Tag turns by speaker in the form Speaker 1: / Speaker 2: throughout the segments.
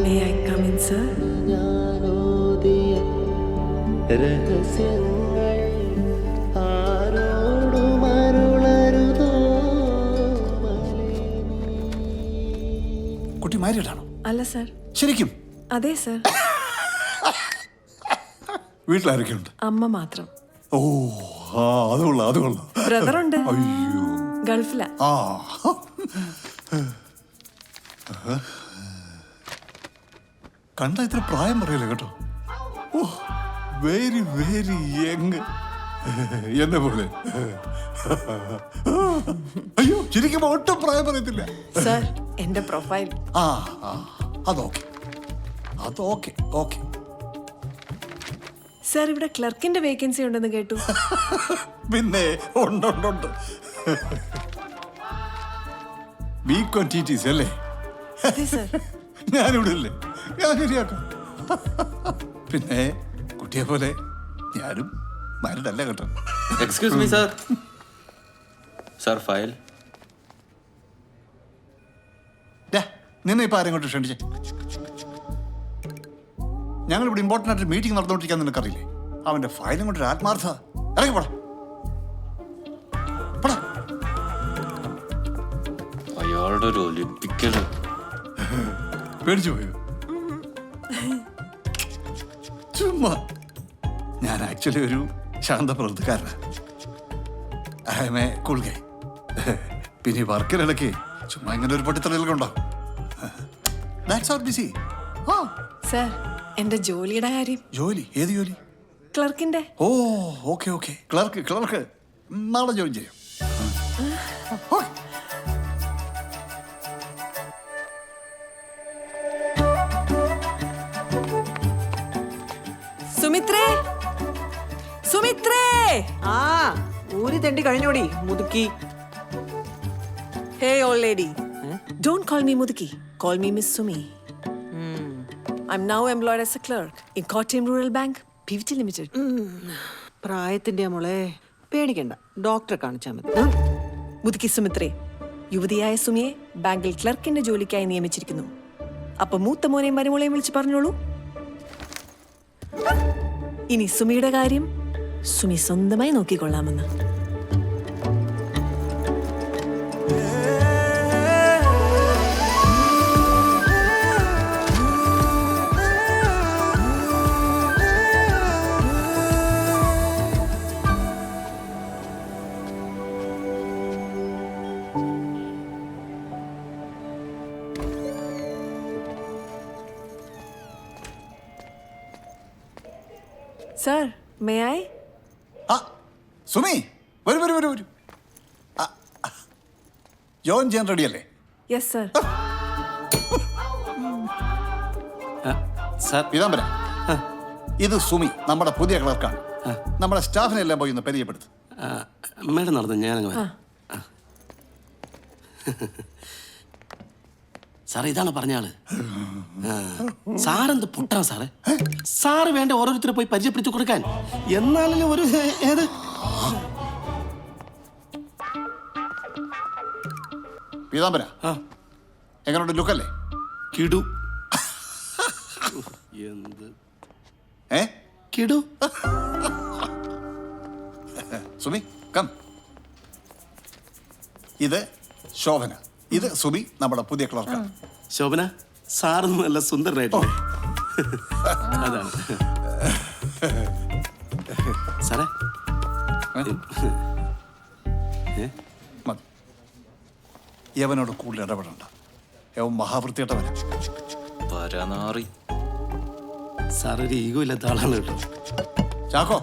Speaker 1: May I come in, sir?
Speaker 2: കുട്ടി married ആണോ?
Speaker 1: അല്ല സർ.
Speaker 2: ശരിക്കും?
Speaker 1: അതെ സർ.
Speaker 2: വീട്ടിലാരൊക്കെയുണ്ട്?
Speaker 1: അമ്മ മാത്രം.
Speaker 2: ഓ, അത് കൊള്ളാം.
Speaker 1: ബ്രദറുണ്ട്.
Speaker 2: അയ്യോ,
Speaker 1: ഗൾഫിലാ.
Speaker 2: ആ, കണ്ട ഇത്ര പ്രായം പറയല്ലേ കേട്ടോ. ഓ, വെരി വെരി യങ്, എന്നെ പോലെ. അയ്യോ, ശരിക്കും ഒട്ടും പ്രായം പറയത്തില്ല.
Speaker 1: സർ, എന്റെ പ്രൊഫൈൽ.
Speaker 2: ആ, അതോക്കെ.
Speaker 1: സർ, ഇവിടെ ക്ലർക്കിന്റെ വേക്കൻസി ഉണ്ടെന്ന് കേട്ടു.
Speaker 2: പിന്നെ ഉണ്ട്. ബികോം ടിടിസി അല്ലേ?
Speaker 1: അതെ സർ.
Speaker 2: ഞാനിവിടെ ഇല്ലേ, ഞാൻ ശരിയാക്കാം. പിന്നെ കുട്ടിയെ പോലെ ഞാനും മാരീഡല്ല കേട്ടോ.
Speaker 3: Excuse me sir. Sir file.
Speaker 2: നിന്നെ ഇപ്പൊ ആരെങ്കിലും ക്ഷണിച്ചേ? ഞങ്ങളിവിടെ ഇമ്പോർട്ടൻ്റ് ആയിട്ട് മീറ്റിംഗ് നടന്നുകൊണ്ടിരിക്കാൻ നിനക്കറിയില്ലേ? അവന്റെ ഫയലും കൊണ്ട് ആത്മാർത്ഥ ഇറങ്ങി പോടാ.
Speaker 3: അയാളുടെ ഒരു ഒലിപ്പിക്കല്.
Speaker 2: പേടിച്ചു പോയോ? ചുമ്മാ. ഞാൻ ആക്ച്വലി ഒരു ശാന്ത പ്രവൃത്തിക്കാരനാണ്. I am a cool guy. പിന്നെ ഈ വർക്കിനിടയ്ക്ക് ചുമ്മാ ഇങ്ങനെ ഒരു പൊട്ടിത്തെളികളൊക്കെ ഉണ്ടാവും. That's our busy.
Speaker 1: സർ, എന്റെ ജോലിയുടെ കാര്യം.
Speaker 2: ജോലി? ഏത് ജോലി?
Speaker 1: ക്ലർക്കിന്റെ.
Speaker 2: ഓ, ഓക്കെ. ക്ലർക്ക് നാളെ ജോയിൻ ചെയ്യാം.
Speaker 1: സുമിത്രേ.
Speaker 4: ആ, ഊരി തെണ്ടി കഴിഞ്ഞോടി മുതുക്കി.
Speaker 1: Hey old lady. Don't call me Mudiki. Call me Miss Sumi. I'm now employed as a clerk in Kottayam Rural Bank, PVT Limited.
Speaker 4: പ്രായത്തിന്റെ മോളെ പേടിക്കണ്ട, ഡോക്ടറെ കാണിച്ചാൽ മതി.
Speaker 1: മുതുക്കി സുമിത്രേ, യുവതിയായ സുമിയെ ബാങ്കിൽ ക്ലർക്കിന്റെ ജോലിക്കായി നിയമിച്ചിരിക്കുന്നു. അപ്പൊ മൂത്ത മോനെയും മരുമോളെയും വിളിച്ച് പറഞ്ഞോളൂ. ഇനി സുമിയുടെ കാര്യം സുമി സ്വന്തമായി നോക്കിക്കൊള്ളാമെന്ന്. Sir, may I?
Speaker 2: സുമി, വരൂ. ജോയിൻ ചെയ്യാൻ റെഡി അല്ലേ?
Speaker 1: Yes, sir.
Speaker 3: സർ
Speaker 2: പീതാംബര, ഇത് സുമി, നമ്മുടെ പുതിയ ക്ലർക്കാണ്. നമ്മുടെ സ്റ്റാഫിനെ എല്ലാം പോയി ഒന്ന് പരിചയപ്പെടുത്തു.
Speaker 3: മേഡം നടന്നു, ഞാനങ്ങ് വരാം. സാറേ, ഇതാണ് പറഞ്ഞ ആള്. സാറെന്ത് പൊട്ടാണ് സാറേ? സാറ് വേണ്ട ഓരോരുത്തരെ പോയി പരിചയപ്പെടുത്തി കൊടുക്കാൻ. എന്നാലും ഒരു ഏത്
Speaker 2: പീതാംബര, എങ്ങനെയുണ്ട് ലുക്കല്ലേ?
Speaker 3: കിടു. എന്ത് കിടു?
Speaker 2: സുമി, കം. ഇത് ശോഭന, ഇത് സുമി, നമ്മുടെ പുതിയ ക്ലർക്കാണ്.
Speaker 3: ശോഭന, സാറൊന്നും നല്ല സുന്ദരനായിട്ടില്ലേ? അതാണ് സാറേ.
Speaker 2: മതി, യവനോട് കൂടുതൽ ഇടപെടണ്ട. യവൻ മഹാവൃത്തിയിട്ടവന.
Speaker 3: സാറൊരു ഈഗോ ഇല്ലാത്ത ആളാണ് കേട്ടോ.
Speaker 2: ചാക്കോ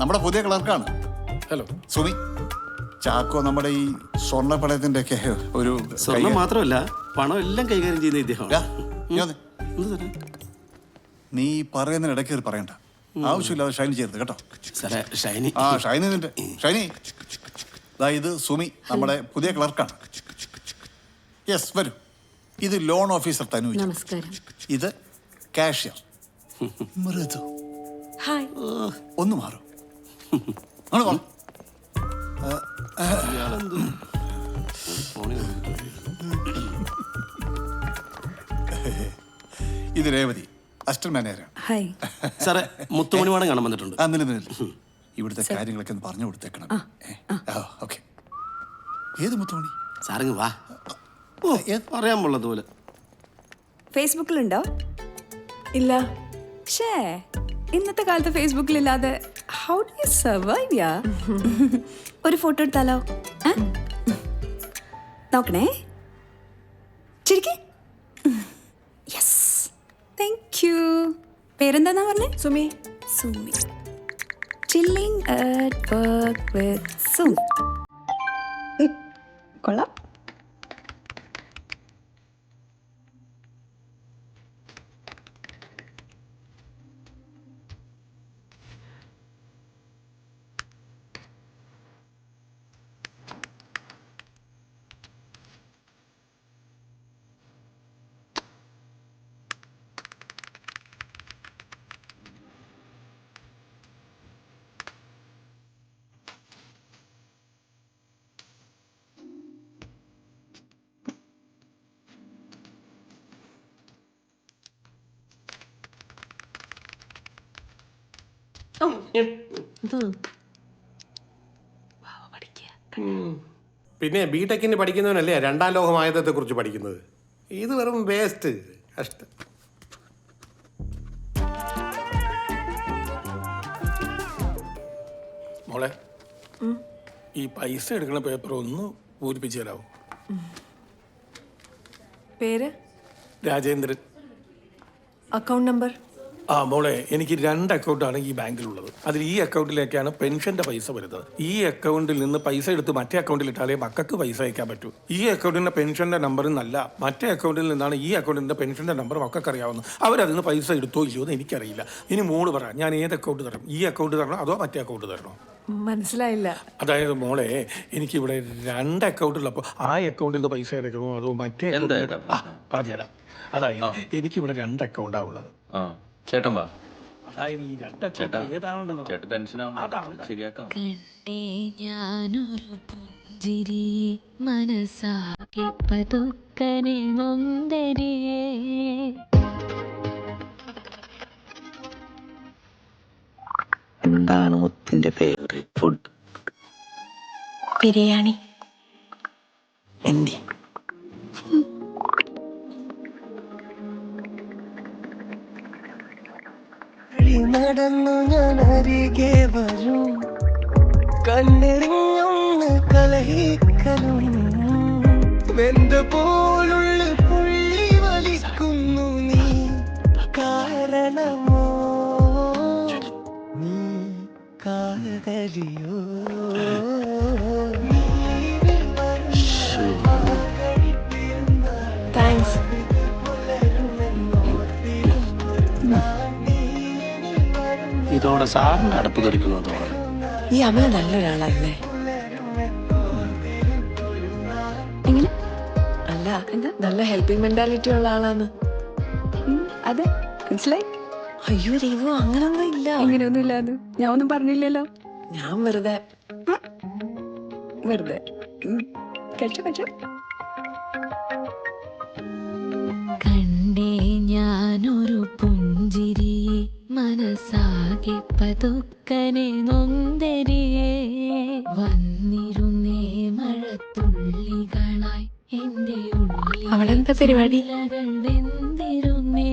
Speaker 2: നമ്മുടെ പുതിയ ക്ലർക്കാണ്.
Speaker 5: ഹലോ
Speaker 2: സുമി. ചാക്കോ നമ്മുടെ ഈ സ്വർണ്ണപ്പണയത്തിന്റെ ഒക്കെ ഒരു
Speaker 3: സ്വർണം മാത്രമല്ല, പണം എല്ലാം കൈകാര്യം ചെയ്യുന്ന ഇദ്ദേഹം.
Speaker 2: നീ പറയുന്നതിനിടയ്ക്ക് ഒരു പറയണ്ട. ആവശ്യമില്ലാതെ ഷൈനി ചെയ്യരുത് കേട്ടോ.
Speaker 3: ഷൈനി.
Speaker 2: ഷൈനി, ഇത് സുമി, നമ്മുടെ പുതിയ ക്ലർക്കാണ്. യെസ്, വരൂ. ഇത് ലോൺ ഓഫീസർ തനൂജ്.
Speaker 1: നമസ്കാരം.
Speaker 2: ഇത് കാഷ്യർ മൃദു.
Speaker 1: ഹായ്.
Speaker 2: ഒന്ന് മാറും. ഇത് രേവതി, അസിസ്റ്റന്റ് മാനേജറാണ്.
Speaker 1: ഹായ്.
Speaker 3: സാറേ മുത്തുമണിവാടം കാണാൻ വന്നിട്ടുണ്ട്.
Speaker 2: ഇവിടുത്തെ കാര്യങ്ങളൊക്കെ ഒന്ന് പറഞ്ഞു കൊടുത്തേക്കണം. ഓക്കെ. ഏത് മുത്തുമണി?
Speaker 3: സാറിങ് വാ. ഓ പറയാൻ പോളതുപോലെ.
Speaker 5: ഫേസ്ബുക്കിലുണ്ടോ?
Speaker 1: ഇല്ല.
Speaker 5: ഷേ ഇന്നത്തെ കാലത്ത് ഫേസ്ബുക്കിലില്ലാതെ how do you survive yeah? ഒരു ഫോട്ടോ എടുത്താലോ? നോക്കണേ. ശരിക്ക്? യെസ്. Thank you. പേരെന്താന്നാ പറഞ്ഞേ?
Speaker 1: Sumi.
Speaker 5: Sumi. Chilling at work with Sumi. കൊള്ളാം.
Speaker 6: പിന്നെ ബിടെക്കിന് പഠിക്കുന്നവനല്ലേ രണ്ടാം ലോകമായുധത്തെ കുറിച്ച് പഠിക്കുന്നത്. ഇത് വെറും വേസ്റ്റ്. കഷ്ടം.
Speaker 7: മോളെ ഈ പൈസ എടുക്കുന്ന പേപ്പർ ഒന്ന് പൂരിപ്പിച്ചു തരാമോ?
Speaker 1: പേര്?
Speaker 7: രാജേന്ദ്രൻ.
Speaker 1: Account number?
Speaker 7: ആ മോളെ, എനിക്ക് 2 അക്കൗണ്ടാണ് ഈ ബാങ്കിലുള്ളത്. അതിൽ ഈ അക്കൗണ്ടിലേക്കാണ് പെൻഷന്റെ പൈസ വരുന്നത്. ഈ അക്കൗണ്ടിൽ നിന്ന് പൈസ എടുത്ത് മറ്റേ അക്കൗണ്ടിൽ ഇട്ടാലേ മക്കൾക്ക് പൈസ അയക്കാൻ പറ്റൂ. ഈ അക്കൗണ്ടിന്റെ പെൻഷന്റെ നമ്പർ നല്ല മറ്റേ അക്കൗണ്ടിൽ നിന്നാണ് ഈ അക്കൗണ്ടിന്റെ പെൻഷന്റെ നമ്പർ മക്കൾക്ക് അറിയാവുന്നത്. അവരതിൽ നിന്ന് പൈസ എടുത്തോ ഇല്ലയോ എന്ന് എനിക്കറിയില്ല. ഇനി മോള് പറ, ഞാൻ ഏത് അക്കൗണ്ട് തരണം? ഈ അക്കൗണ്ട് തരണോ അതോ മറ്റേ അക്കൗണ്ട് തരണോ?
Speaker 1: മനസ്സിലായില്ല.
Speaker 7: അതായത് മോളെ, എനിക്കിവിടെ 2 അക്കൗണ്ട് ഉള്ളപ്പോൾ ആ അക്കൗണ്ടിൽ നിന്ന് പൈസ എടുക്കണോ അതോ മറ്റേ പറഞ്ഞുതരാം. അതായത് എനിക്കിവിടെ 2 അക്കൗണ്ടാ ഉള്ളത്.
Speaker 8: ചേട്ടൻ വാ.
Speaker 9: കണ്ടേ ഞാനൊരു പുഞ്ചിരി മനസ്സാകെ പതുക്കനെ നൊന്തരിയേ.
Speaker 4: എന്താണ് മുത്തിന്റെ ഫേവറേറ്റ് ഫുഡ്?
Speaker 9: ബിരിയാണി.
Speaker 4: എന്തി? നടന്നു ഞാൻ അരികെ വരും, കണ്ടെറിഞ്ഞൊന്ന് കലഹിക്കലും വെന്ത പോലുള്ള പുള്ളി വലിക്കുന്നു നീ കാരണമോ നീ കാതലിയോ? താങ്ക്സ്.
Speaker 3: ഇതോടെ സാറിന്റെ അടുപ്പ് തെറിക്കുന്നു തോന്നുന്നു.
Speaker 1: ഈ അമ്മ നല്ലൊരാളല്ലേ?
Speaker 5: എങ്ങനെ?
Speaker 1: അല്ല, നല്ല ഹെൽപ്പിംഗ് മെന്റാലിറ്റി ഉള്ള ആളാണ്.
Speaker 5: അതെ, മനസ്സിലായി.
Speaker 1: അയ്യോ രേവു, അങ്ങനൊന്നും ഇല്ല.
Speaker 5: അങ്ങനെയൊന്നും ഇല്ലാന്ന് ഞാൻ ഒന്നും പറഞ്ഞില്ലല്ലോ.
Speaker 1: ഞാൻ വെറുതെ
Speaker 5: കഴിച്ചോ.
Speaker 9: കണ്ടേ ഞാനൊരു പുഞ്ചിരി മനസ്സാകെ പതുക്കനെ നൊന്തരിയേ. വന്നിരുന്നേ മഴത്തുള്ളികളായി എന്റെ ഉള്ളിൽ.
Speaker 1: അവളെന്താ പരിപാടി?
Speaker 9: വെന്തിരുന്നേ.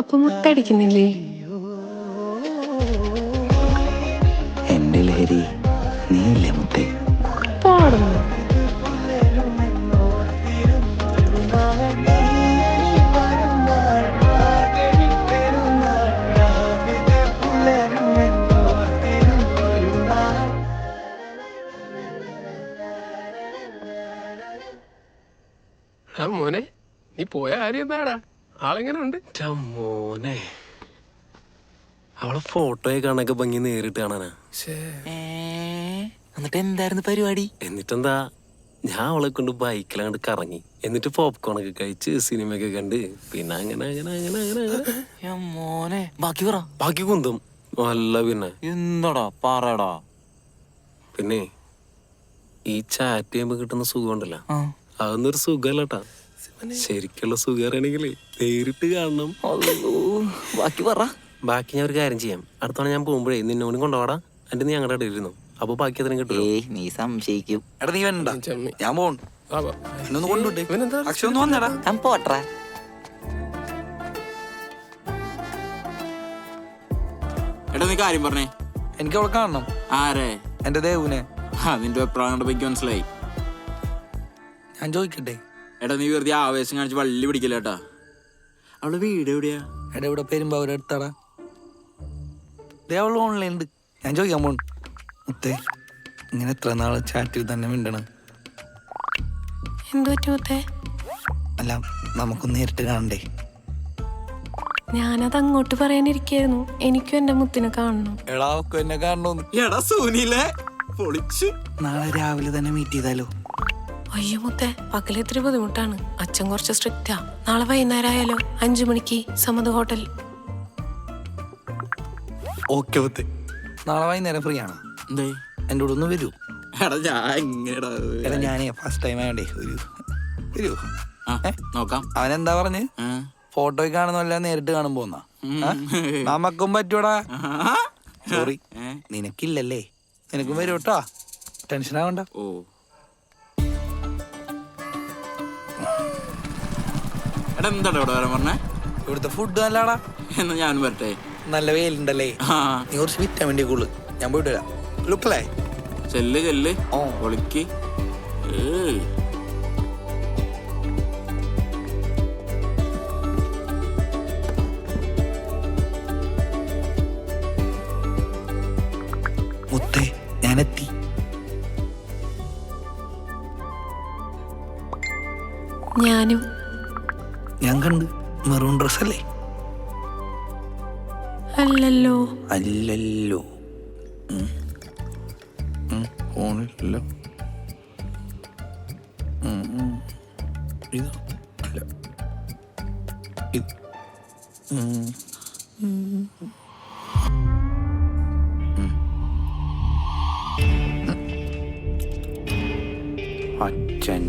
Speaker 1: അപ്പൊ മുട്ടടിക്കുന്നില്ലേ?
Speaker 4: എന്റെ ലഹരി നീല്ലേ മുത്തേ?
Speaker 1: പാടുന്നു.
Speaker 10: മോനെ, നീ പോയ കാര്യം എന്താടാ? ആളെങ്ങനെ ഉണ്ട്?
Speaker 8: മോനെ, അവളെ ഫോട്ടോയെ കാണാനൊക്കെ ഭംഗി നേരിട്ട് കാണാനാ.
Speaker 4: എന്നിട്ട് എന്തായിരുന്നു പരിപാടി?
Speaker 8: എന്നിട്ടെന്താ, ഞാൻ അവളെ കൊണ്ട് ബൈക്കിലാണ്ട് കറങ്ങി, എന്നിട്ട് പോപ്കോണൊക്കെ കഴിച്ച് സിനിമയൊക്കെ കണ്ട് പിന്നെ അങ്ങനെ
Speaker 4: മോനെ ബാക്കി പറ.
Speaker 8: ബാക്കി കുന്തും. അല്ല പിന്നെ
Speaker 4: എന്താടാ പറയടാ?
Speaker 8: പിന്നെ ഈ ചാറ്റ് ചെയ്യുമ്പോ കിട്ടുന്ന സുഖം ഉണ്ടല്ലോ, അതൊന്നും ഒരു സുഖമല്ലട്ടാ. ശരിക്കുള്ള സുഖം അറിയണമെങ്കിൽ നേരിട്ട് കാണണം.
Speaker 11: ബാക്കി പറ.
Speaker 8: ബാക്കി ഞാൻ ഒരു കാര്യം ചെയ്യാം. അടുത്തവണ ഞാൻ പോകുമ്പോഴേ നിന്നോടും കൊണ്ടുപോടാ. എന്നിട്ട് നീ ഞങ്ങളുടെ ഇടയിൽ ഇരുന്നു. അപ്പൊ ബാക്കി അതിനും കിട്ടും.
Speaker 11: നീ സംശയിക്കും.
Speaker 3: എടാ നീ വേണ്ട, ഞാൻ പോണു. എന്നൊന്ന് കൊണ്ടുവിട്ടേ. അക്ഷയ ഒന്ന് വന്നേടാ.
Speaker 11: ഞാൻ പോട്ടെ.
Speaker 12: എടാ നീ കാര്യം പറഞ്ഞേ.
Speaker 3: എനിക്ക് അവളെ കാണണം.
Speaker 12: ആരെ?
Speaker 3: എന്റെ ദേവുനെ.
Speaker 12: നിന്റെ അഭിപ്രായം എനിക്ക് മനസ്സിലായി.
Speaker 3: ഞാൻ ചോദിക്കട്ടെ?
Speaker 12: എടാ നീ വെറുതെ ആവേശം കാണിച്ച് വള്ളി പിടിക്കില്ലേട്ടാ. അവളെ വീട് എവിടെയാ?
Speaker 3: എടാ ഇവിടെ പെരുമ്പോ അവരെടുത്താടാ. അവള് ഓൺലൈൻ ഉണ്ട്. ഞാൻ ചോദിക്കാൻ പോണു. മുത്തേ, ഇങ്ങനെ എത്ര നാള് ചാറ്റിൽ തന്നെ മിണ്ടണം?
Speaker 5: എന്തു പറ്റി മുത്തേ?
Speaker 3: അല്ല, നമുക്കൊന്ന് നേരിട്ട് കാണണ്ടേ?
Speaker 5: ഞാനത് അങ്ങോട്ട് പറയാനിരിക്കായിരുന്നു. എനിക്കും എന്റെ മുത്തിനെ കാണണം.
Speaker 3: എടാ ഒക്കെ എന്നെ കാണണോന്ന്.
Speaker 12: എടാ സൂനിലെ പൊളിച്ചു.
Speaker 3: നാളെ രാവിലെ തന്നെ മീറ്റ് ചെയ്താലോ?
Speaker 5: അയ്യോ മുത്തേ, പകലിത്തിരി ബുദ്ധിമുട്ടാണ്. അച്ഛൻ കുറച്ച് സ്ട്രിക്റ്റാ. നാളെ വൈകുന്നേരം ആയാലോ? 5 മണിക്ക് സമത് ഹോട്ടൽ.
Speaker 3: ഓക്കെ മുത്തേ, നാളെ വൈകുന്നേരം ഫ്രീ ആണോ?
Speaker 12: എന്തേ?
Speaker 3: എൻ്റെ കൂടെ ഒന്ന് വരൂ.
Speaker 12: എടാ ഞാൻ എങ്ങനെടാ?
Speaker 3: എടാ ഞാനേ ഫസ്റ്റ് ടൈം ആയണ്ടേ വരൂ.
Speaker 12: നോക്കാം.
Speaker 3: അവനെന്താ പറഞ്ഞ്? ഫോട്ടോയിൽ കാണുന്നല്ല നേരിട്ട് കാണുമ്പോ നമുക്കും പറ്റൂടാ. സോറി, നിനക്കില്ലല്ലേ? നിനക്കും വരൂ കേട്ടോ, ടെൻഷൻ ആവണ്ട.
Speaker 12: ഓ എടാ എന്താടാ ഇവിടെ വരാൻ പറഞ്ഞേ?
Speaker 3: ഇവിടുത്തെ ഫുഡ് നല്ലടാ.
Speaker 12: എന്നാ ഞാൻ വരട്ടെ.
Speaker 3: നല്ല വെയിലുണ്ടല്ലേ? നീ കുറച്ച് വിറ്റാമിൻ ഡി കൂടുതൽ. ഞാൻ പോയിട്ട് വരാം. ലുക്കല്ലേ?
Speaker 12: ചെല്ല് ചെല്ല്. ഒളിക്ക്.
Speaker 3: മുത്തേ, ഞാനെത്തി.
Speaker 5: ഞാനും.
Speaker 3: ഞാൻ കണ്ട് മെറൂൺ ഡ്രസ് അല്ലേ?
Speaker 5: അല്ലല്ലോ.
Speaker 3: അല്ലല്ലോ. ഫോണിലല്ലോ. ഇത് അല്ല. ഇത് അച്ഛൻ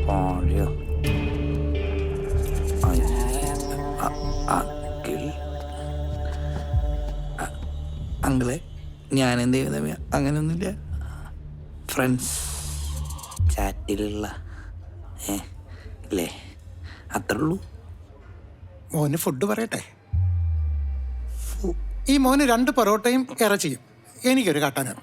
Speaker 3: പാടിയ അങ്കിളെ, ഞാനെന്ത് ചെയ്യുന്ന അങ്ങനെയൊന്നുമില്ല. ഫ്രണ്ട്സ് ചാറ്റിലുള്ള അല്ലേ, അത്രേ ഉള്ളൂ.
Speaker 6: മോന് ഫുഡ് പറയട്ടെ. ഈ മോന് 2 പൊറോട്ടയും ഇറച്ചിയും, എനിക്കൊരു കട്ടനും.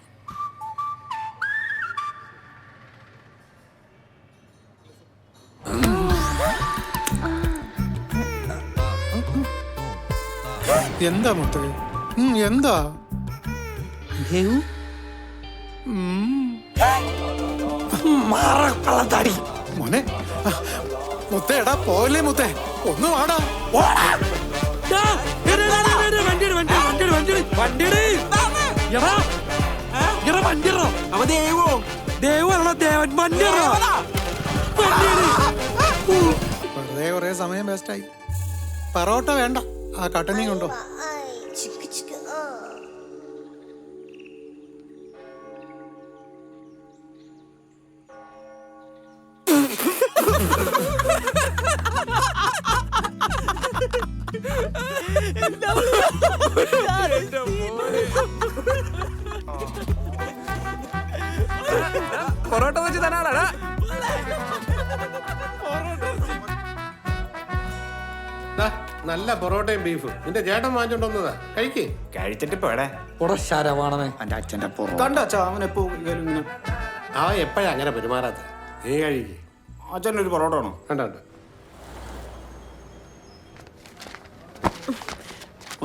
Speaker 6: എന്താ മുത്ത്? എന്താ മോനെ? മുത്തേടാ പോലെ മുത്തേ, ഒന്ന് വാടാ. വെറുതെ കുറെ സമയം വേസ്റ്റായി. പൊറോട്ട വേണ്ട, ആ കട്ടനെയും കൊണ്ടോ.
Speaker 11: പൊറോട്ട വെച്ച് തന്നാടാ.
Speaker 6: നല്ല പൊറോട്ടയും ബീഫും നിന്റെ ചേട്ടൻ വാങ്ങിച്ചോണ്ടോന്നതാ. കഴിക്ക്.
Speaker 12: കഴിച്ചിട്ട് പോടെ.
Speaker 3: ശരവാണമേ എന്റെ അച്ഛൻ്റെ
Speaker 6: അവൻ എപ്പോഴാ അങ്ങനെ പെരുമാറാത്ത? നീ കഴിക്ക്.
Speaker 12: അച്ഛനൊരു പൊറോട്ട വേണോ?
Speaker 6: കണ്ടോ?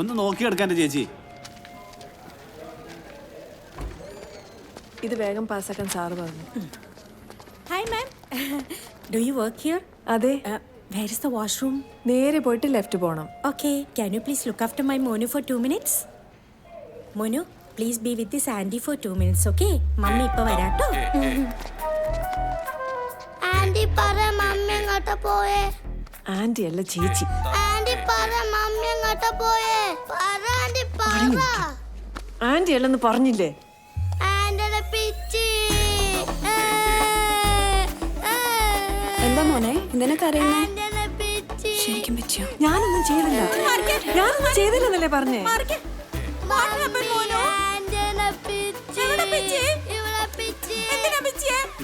Speaker 12: ഒന്ന് നോക്കിയെടുക്കാൻ ചേച്ചി.
Speaker 1: ഇത് വേഗം പാസ്സാക്കാൻ സാറ് പറഞ്ഞു.
Speaker 5: Hi ma'am, do you work here?
Speaker 1: അതെ.
Speaker 5: Where is the washroom?
Speaker 1: നേരെ പോയിട്ട് ലെഫ്റ്റ് പോകണം.
Speaker 5: Okay, can you please look after my Monu for 2 minutes? Monu, please be with this aunty for 2 minutes, okay? Mummy ഇപ്പൊ വരാട്ടോ.
Speaker 9: ആന്റി പറ mummy എങ്ങോട്ടാ പോയേ?
Speaker 1: Anti അല്ല ചേച്ചി.
Speaker 9: ആന്റി പറ മമ്മി എങ്ങോട്ടാ പോയേ? പറ ആന്റി പറ.
Speaker 1: ആന്റി അല്ലെന്ന് പറഞ്ഞില്ലേ?
Speaker 9: ആന്റിയുടെ
Speaker 5: എന്തിനൊക്കെ അറിയുന്നേ?
Speaker 9: ആന്റിനെ പിച്ചി.
Speaker 5: ശരിക്കും പറ്റിയോ?
Speaker 1: ഞാനൊന്നും ചെയ്തില്ല. ഞാനൊന്നും ചെയ്തില്ലെന്നല്ലേ പറഞ്ഞേ?
Speaker 9: ആന്റിനെ പിച്ചി. ഇവിടെ പിച്ചി.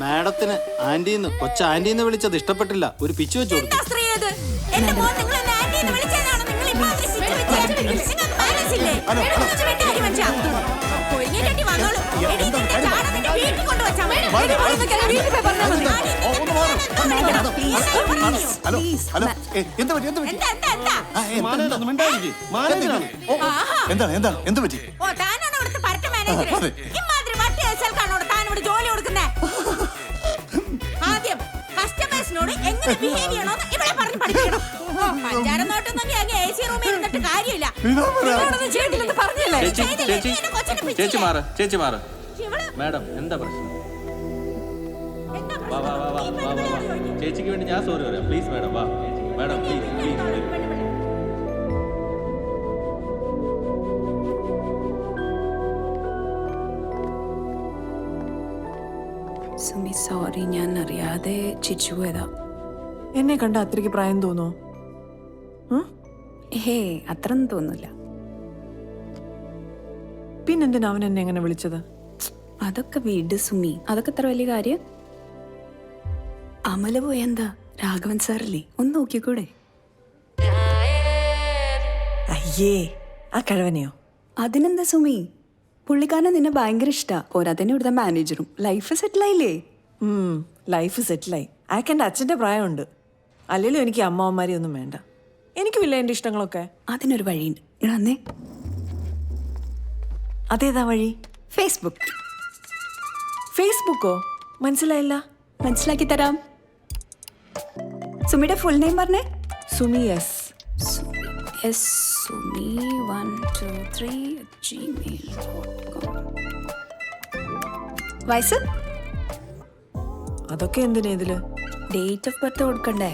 Speaker 12: മാഡത്തിന് ആന്റിന്ന് കൊച്ച ആന്റിന്ന് വിളിച്ചത് ഇഷ്ടപ്പെട്ടില്ല. ഒരു പിച്ച് വെച്ചു കൊടുത്തു.
Speaker 2: ഹലോ ഹലോ എന്ത് പറ്റി എന്ത് പറ്റി എന്താണ് എന്താണ് എന്ത് പറ്റി? അതെ.
Speaker 5: ആദ്യം കസ്റ്റമേഴ്സിനോട് എങ്ങനെ ബിഹേവ് ചെയ്യണമെന്ന് ഇവിടെ പറഞ്ഞ് പഠിക്കണം. പഞ്ചാരം നോട്ടൊന്നും AC റൂമിൽ ഇരുന്നിട്ട് കാര്യമില്ല. നിങ്ങളോടൊന്നും ചെയ്തില്ലെന്ന് പറഞ്ഞില്ലേ?
Speaker 12: ചേച്ചി മാറ് ചേച്ചി മാറ്. മാഡം എന്താ പ്രശ്നം? വാ വാ വാ വാ വാ വാ വാ. ചേച്ചിക്ക് വേണ്ടി ഞാൻ സോറി പറയാം. പ്ലീസ് മാഡം വാ. Madam please please.
Speaker 5: Sumi sorry, ഞാൻ അറിയാതെ ചിരിച്ചു പോയതാ.
Speaker 1: എന്നെ കണ്ട അത്രയ്ക്ക് പ്രായം തോന്നോ?
Speaker 5: ഹേ, അത്രയൊന്നും തോന്നില്ല.
Speaker 1: പിന്നെന്തിനാ അവൻ എന്നെ എങ്ങനെ വിളിച്ചത്?
Speaker 5: അതൊക്കെ വീട് സുമി, അതൊക്കെ അത്ര വലിയ കാര്യം. അമല പോയെന്താ? രാഘവൻ സാറല്ലേ, ഒന്ന് നോക്കിക്കൂടെ?
Speaker 1: അയ്യേ, ആ കിഴവനെയോ?
Speaker 5: അതിനെന്താ സുമി, പുള്ളിക്കാരനെ നിന്നെ ഭയങ്കര ഇഷ്ടാ. പോരാത്തന്നെ ഇവിടുത്തെ മാനേജറും. ലൈഫ് സെറ്റിലായില്ലേ?
Speaker 1: ലൈഫ് സെറ്റിലായി. അയാൾക്ക് എൻ്റെ അച്ഛൻ്റെ പ്രായമുണ്ട്. അല്ലെങ്കിലും എനിക്ക് അമ്മാവന്മാരെ ഒന്നും വേണ്ട. എനിക്കുമില്ല എൻ്റെ ഇഷ്ടങ്ങളൊക്കെ.
Speaker 5: അതിനൊരു വഴിയുണ്ട്. ഇടന്നേ.
Speaker 1: അതേതാ വഴി?
Speaker 5: ഫേസ്ബുക്ക്.
Speaker 1: ഫേസ്ബുക്കോ? മനസ്സിലായില്ല.
Speaker 5: മനസ്സിലാക്കി തരാം. സുമിയുടെ ഫുൾ നെയിം പറഞ്ഞേ.
Speaker 1: സുമി എസ്.
Speaker 5: sumi123@gmail.com. വയസ്സ്?
Speaker 1: അതൊക്കെ എന്തിനാ ഇതില്?
Speaker 5: ഡേറ്റ് ഓഫ് ബർത്ത് കൊടുക്കണ്ടേ?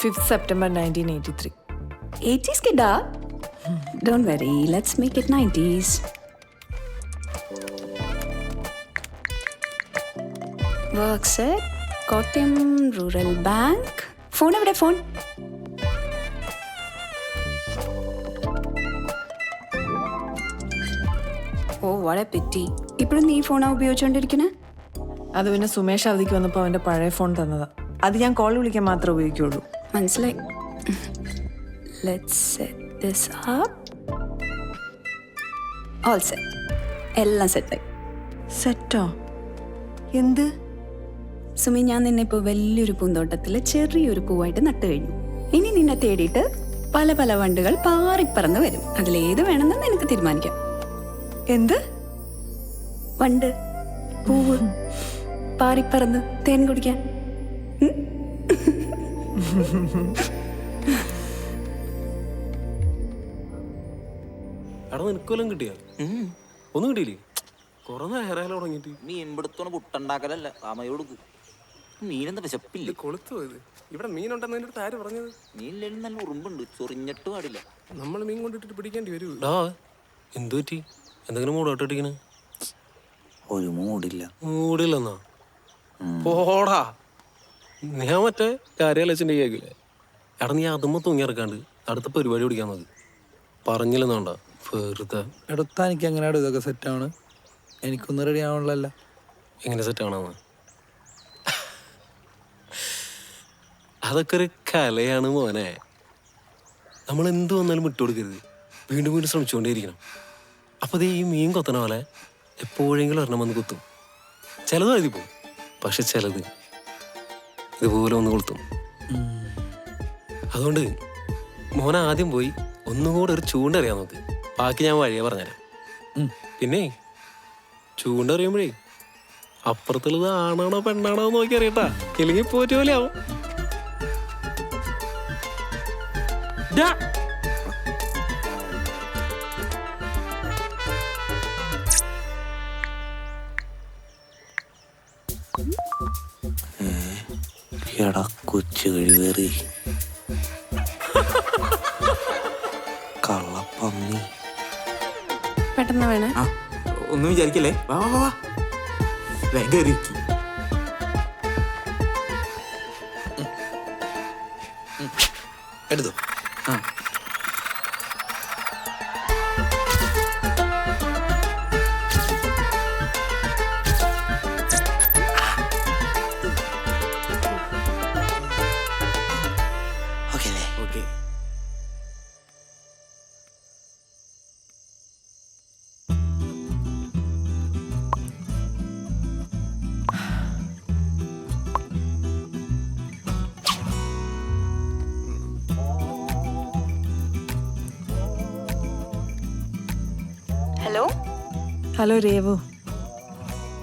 Speaker 1: 5th September 1983.
Speaker 5: 80s കിഡാ? Don't worry, let's make it 90s. Works at Kottayam Rural Bank. Phone എവിടെ? ഫോൺ ഓ, വളരെ പിറ്റി. ഇപ്പോഴും നീ ഫോണാ ഉപയോഗിച്ചോണ്ടിരിക്കണേ?
Speaker 1: അത് പിന്നെ സുമേഷ് അവധിക്ക് വന്നപ്പോൾ അവൻ്റെ പഴയ ഫോൺ തന്നതാ. അത് ഞാൻ കോൾ വിളിക്കാൻ മാത്രമേ ഉപയോഗിക്കുള്ളൂ.
Speaker 5: മനസ്സിലായി. Let's set this up. All set. എല്ലാം സെറ്റായി.
Speaker 1: സെറ്റോ? എന്ത്?
Speaker 5: സുമി, ഞാൻ നിന്നെ ഇപ്പോൾ വലിയൊരു പൂന്തോട്ടത്തിൽ ചെറിയൊരു പൂവായിട്ട് നട്ടു കഴിഞ്ഞു. ഇനി നിന്നെ തേടിയിട്ട് പല പല വണ്ടുകൾ പാറിപ്പറന്ന് വരും. അതിലേത് വേണമെന്ന് നിനക്ക് തീരുമാനിക്കാം.
Speaker 1: എന്ത്
Speaker 5: വണ്ട്? പൂവ് പാറിപ്പറന്ന് തേൻ കുടിക്കാൻ.
Speaker 8: എടാ നിനക്കൊല്ലം കിട്ടിയ ഒന്നും കിട്ടിയില്ലേ? കുറെ നേരം തുടങ്ങിട്ട്.
Speaker 11: മീൻ പിടുത്തോണ്ട് പുട്ടുണ്ടാക്കലല്ല അമ്മയോട്. മീനെന്താ വിശപ്പില്ല?
Speaker 10: കൊളുത്തു പോയത്. ഇവിടെ മീനുണ്ടെന്ന് അടുത്ത് ആര് പറഞ്ഞത്?
Speaker 11: മീനിലും നല്ല ഉറുമ്പുണ്ട്, ചൊറിഞ്ഞിട്ട് പാടില്ല.
Speaker 10: നമ്മൾ മീൻ കൊണ്ടിട്ട് പിടിക്കേണ്ടി വരൂ.
Speaker 8: എന്തു പറ്റി? എന്തെങ്കിലും മൂടോട്ടിരിക്കണ?
Speaker 11: ഒരു മൂടില്ല.
Speaker 8: മൂടില്ലെന്നാ? പോടാ, ഞാൻ മറ്റേ കാര്യാലോചന കേക്കില്ലേ? എടാ നീ അതുമ്പോ തൂങ്ങിയിറക്കാണ്ട് അടുത്ത പരിപാടി പിടിക്കാൻ മതി. പറഞ്ഞില്ലെന്നാണ്ട വെറുതെ.
Speaker 13: എടുത്താ എനിക്ക് എങ്ങനെയാണ് ഇതൊക്കെ സെറ്റാണ്? എനിക്കൊന്നും റെഡി ആവണല്ലോ.
Speaker 8: എങ്ങനെ സെറ്റാണെന്ന്? അതൊക്കെ ഒരു കലയാണ് മോനെ. നമ്മൾ എന്ത് വന്നാലും വിട്ടുകൊടുക്കരുത്. വീണ്ടും വീണ്ടും ശ്രമിച്ചുകൊണ്ടേയിരിക്കണം. അപ്പോൾ ഈ മീൻ കൊത്തണ പോലെ എപ്പോഴെങ്കിലും ഒരെണ്ണം വന്ന് കുത്തും. ചിലത് എഴുതി പോകും, പക്ഷെ ചിലത് ഇതുപോലെ ഒന്ന് കൊളുത്തും. അതുകൊണ്ട് മോൻ ആദ്യം പോയി ഒന്നുകൂടെ ഒരു ചൂണ്ടറിയാൻ നോക്ക്. ബാക്കി ഞാൻ വഴിയെ പറഞ്ഞുതരാം. പിന്നെ ചൂണ്ടറിയുമ്പോഴേ അപ്പുറത്തുള്ളത് ആണാണോ പെണ്ണാണോ നോക്കി അറിയട്ടാ. ഇല്ലെങ്കിൽ പോറ്റ പോലെ ആവും.
Speaker 11: എടാ കൊച്ചു കഴിവേറി കള്ളപ്പന്നി.
Speaker 5: പെട്ടെന്ന് വേണേ.
Speaker 12: ഒന്നും വിചാരിക്കല്ലേ. വാ വാ വാ. വേഗം
Speaker 13: എടുത്തോ.
Speaker 12: ആ
Speaker 13: ഓക്കെ അല്ലേ?
Speaker 12: ഓക്കെ.
Speaker 5: ഹലോ,
Speaker 1: ഹലോ രേവു,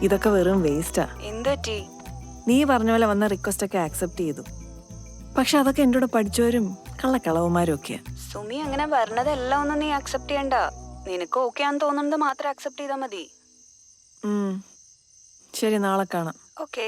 Speaker 1: ഇതൊക്കെ വെറും വേസ്റ്റാ.
Speaker 5: എന്ത് പറ്റി?
Speaker 1: നീ പറഞ്ഞ പോലെ വന്ന റിക്വസ്റ്റ് ഒക്കെ ആക്സെപ്റ്റ് ചെയ്തു. പക്ഷെ അതൊക്കെ എൻ്റെ കൂടെ പഠിച്ചവരും കള്ളക്കളവന്മാരും ഒക്കെയാ.
Speaker 5: സുമി അങ്ങനെ പറഞ്ഞതെല്ലാം ഒന്നും നീ അക്സെപ്റ്റ് ചെയ്യണ്ട. നിനക്ക് ഓക്കെ ആണെന്ന് തോന്നുന്നത് മാത്രം അക്സെപ്റ്റ് ചെയ്താൽ മതി.
Speaker 1: ശരി, നാളെ കാണാം.
Speaker 5: ഓക്കെ.